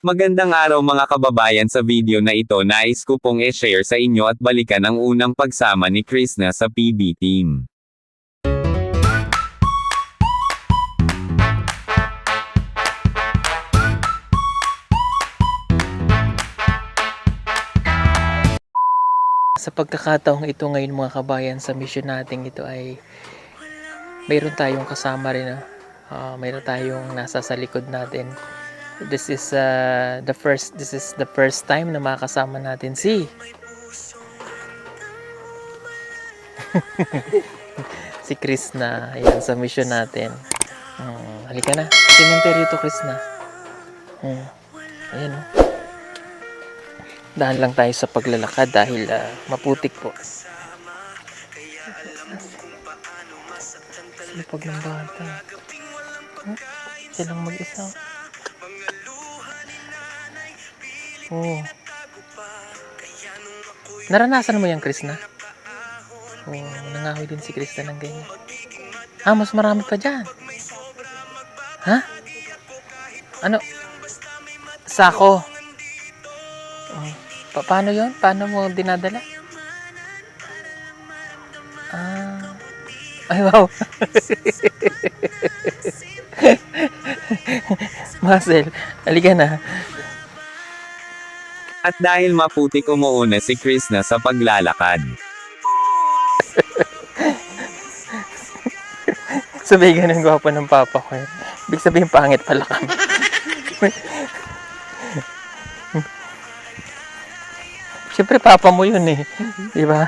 Magandang araw mga kababayan, sa video na ito nais ko pong i-share sa inyo at balikan ang unang pagsama ni Krishna sa PB Team. Sa pagkakataong ito ngayon mga kabayan, sa mission natin ito ay mayroon tayong kasama rin. Mayroon tayong nasa sa likod natin. This is the first time na makasama natin si si Krishna. Ayan, sa mission natin. Halika na. Cemetery to, Krishna. Ayan o. Dahan lang tayo sa paglalakad dahil maputik po. Sipag ng bata. Silang mag-isa. Naranasan mo yan, Krishna? Nangahoy din si Krishna ng ganyan. Mas marami pa dyan. Ha? Ano? Sako. Paano yon? Paano mo dinadala? Ay, wow. Marcel, halika na. At dahil maputik, umuuna si Krishna sa paglalakad. Sabi ganun gwapo ng papa ko. Ibig sabihin pangit pala kami. Siyempre papa mo yun eh. Diba?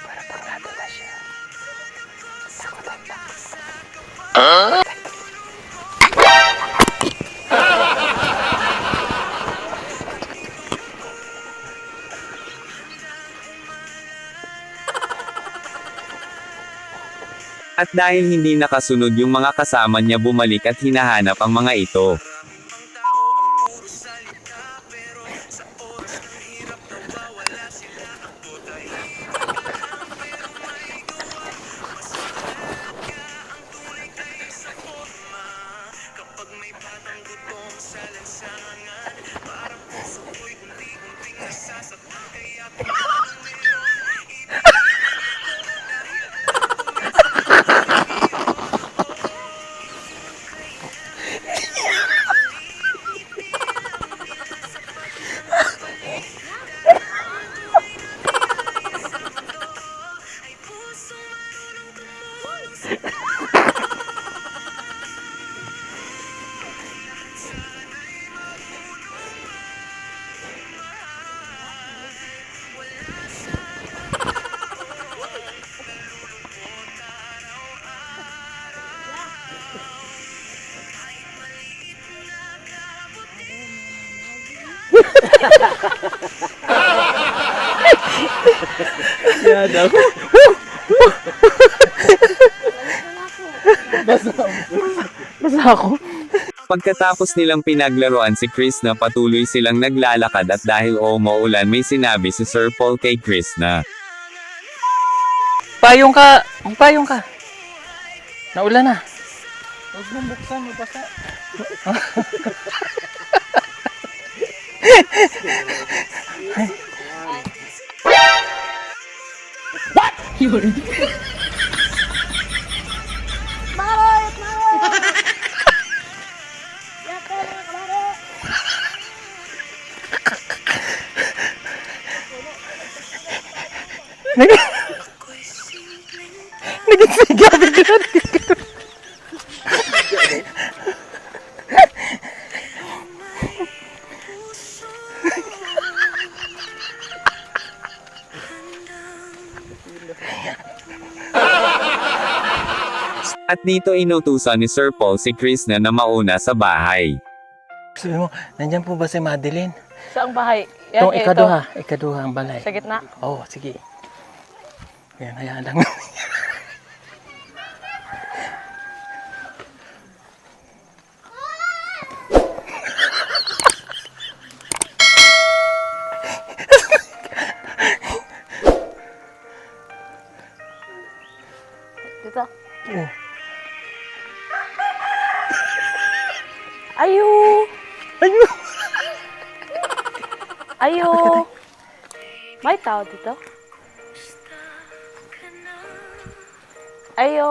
Para pang nadala siya. Takutan na. At dahil hindi nakasunod yung mga kasama niya, bumalik at hinahanap ang mga ito. Yeah, daw. Basta ako. Pagkatapos nilang pinaglaruan si Krishna, patuloy silang naglalakad at dahil maulan, may sinabi si Sir Paul kay Krishna. Payong ka. Payong ka. Naulan na. Huwag mong buksan, mabasa. What? Yun. Marot! Yakin, marot! Nagsiga bigla. At dito inutusan ni Sir Paul si Krishna na mauna sa bahay. Sabi mo, nandyan po ba si Madeline? Saang bahay? Yan, Itong ikaduha ang balay. Sa gitna? Oo, sige. Ayan, hayaan lang. Dito. Oh. Ayo! Ayo! Ayo! May tao dito? Ayo!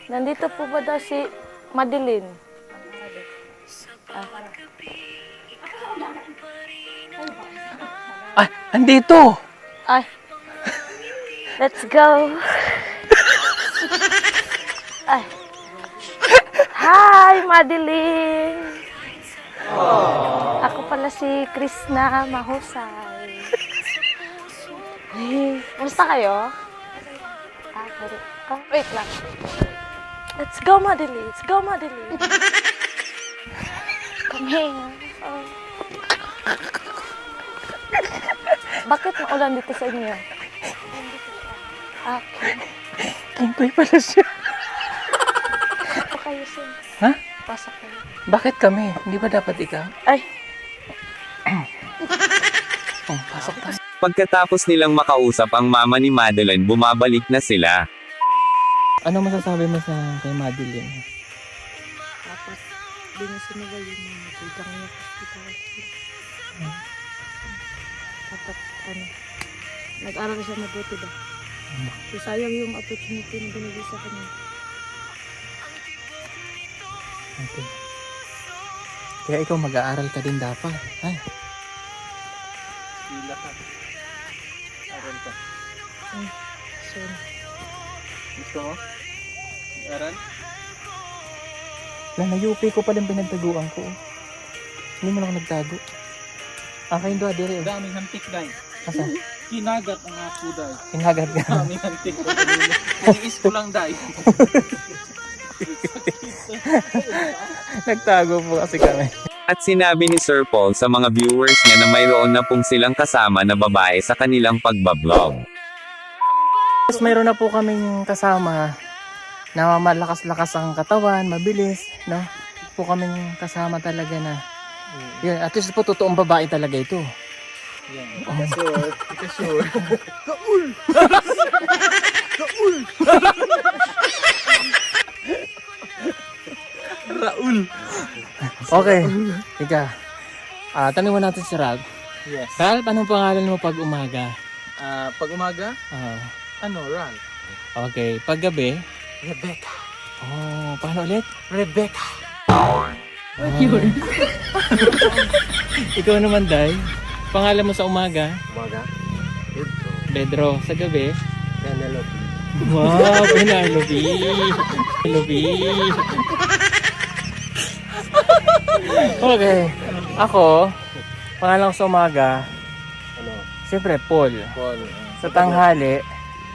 Nandito po ba daw si Madeline? Ah, andito! Ay. Let's go. Ay. Hi, Madeline. Ako pala si Krishna Mahusay. Kumusta kayo? Wait lang. Let's go, Madeline. Let's go, Madeline. Come here. Oh. Bakit maulan dito sa inyo? Okay. Kingkoy pala siya. Pasok kayo, Sin. Ha? Pasok kayo. Bakit kami? Hindi ba dapat ikaw? Ay, Oh, pasok tayo. Pagkatapos nilang makausap ang mama ni Madeline, bumabalik na sila. Ano masasabi mo sa kay Madeline? tapos di niya sinugal yung mga nagulgang niya hospital. Dapat, nag-aral siya mabuti ba? So, sayang yung opportunity na binigay sa kanya. Okay. Kaya ikaw mag-aaral ka din dapat. Ay. Pila ka. Aral ka. So, Gusto mo? Aral? Lang, na-UP ko pa din pinagtaguan ko. Hindi mo lang ako nagtago. Akayin doon, dire. Daming hantik dahil. Asa? Kinagat ang ako dahil. Hinagat ka. Daming hantik. Iniis ko lang dahil. Nagtago po kasi kami. At sinabi ni Sir Paul sa mga viewers niya na mayroon na pong silang kasama na babae sa kanilang pagbablog. Tapos mayroon na po kaming kasama na malakas-lakas ang katawan, mabilis, no? Po kaming kasama talaga na. Yun, at least po totoong babae talaga ito. Yan. Oh. Sure. Ika sure. Raul. Okay. Ika. Tanong mo natin si Ralph. Yes. Ralph, anong pangalan mo pag umaga? Pag umaga, Ah, Ral? okay. Pag gabi? Rebecca. Oh, paano ulit? Rebecca. Ikaw naman, Day. Pangalan mo sa umaga? Umaga? Pedro. Sa gabi? Penelope. Wow, Penelope. Penelope. Okay. Ako, pangalan ko sa umaga, Ano? siyempre Paul. Paul. Sa tanghali,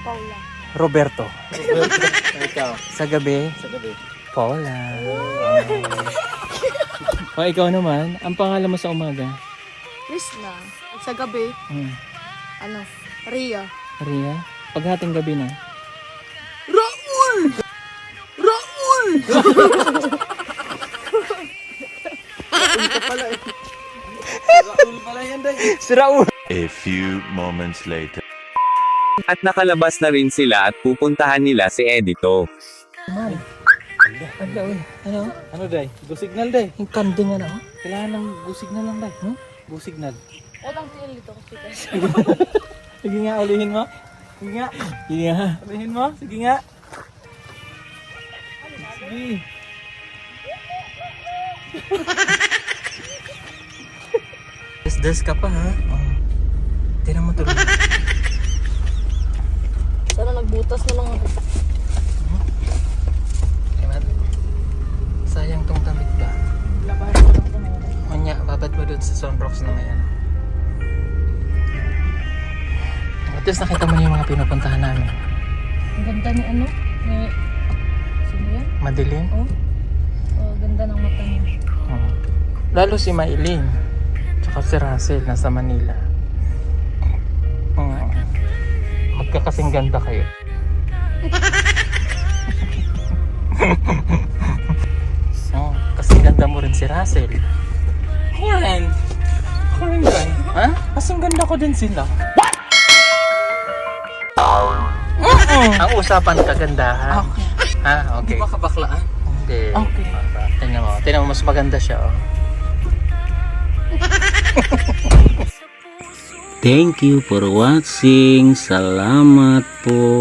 Paula. Roberto. Ikaw. Sa gabi, Sa gabi. Paula. O ikaw naman, ang pangalan mo sa umaga? Krishna. At sa gabi, Ria. Ria? Paghating gabi na. Raul pala yan dahil. Si Raul! A few moments later. At nakalabas na rin sila at pupuntahan nila si Edito. Man. Ano? Ano? Ano dahil? Go signal dahil. Yung kanding ano? Kailangan ng go signal lang dahil. Go signal. Utang tiil dito kasi Sige nga, ulihin mo. Sige nga. Yeah. Ulihin mo. Sige nga. Sige. Des ka pa ha? Oh. Tira mo tuloy. Sana nagbutas na lang ako. Sayang tong tamit ba? Labahan ko lang ito. Manya, babad mo dun sa Sunrocks na yan. At least nakita mo yung mga pinupuntahan namin. Ang ganda ni ni... Sino yan? Madeline? Oh, ganda ng mata niya. Oo. Lalo si Maylene. Tsaka si Russell, nasa Manila. Magkakasing ganda kayo. So, kasing ganda mo rin si Russell. Ayan. Ako rin yan. Ha? Kasing ganda ko din sila. What? Ang usapan kagandahan. Okay. Ha? Hindi Okay. ba kabaklaan? Hindi. Okay. Tingnan mo. Tingnan mo, mas maganda siya. Oh. Thank you for watching. Salamat po.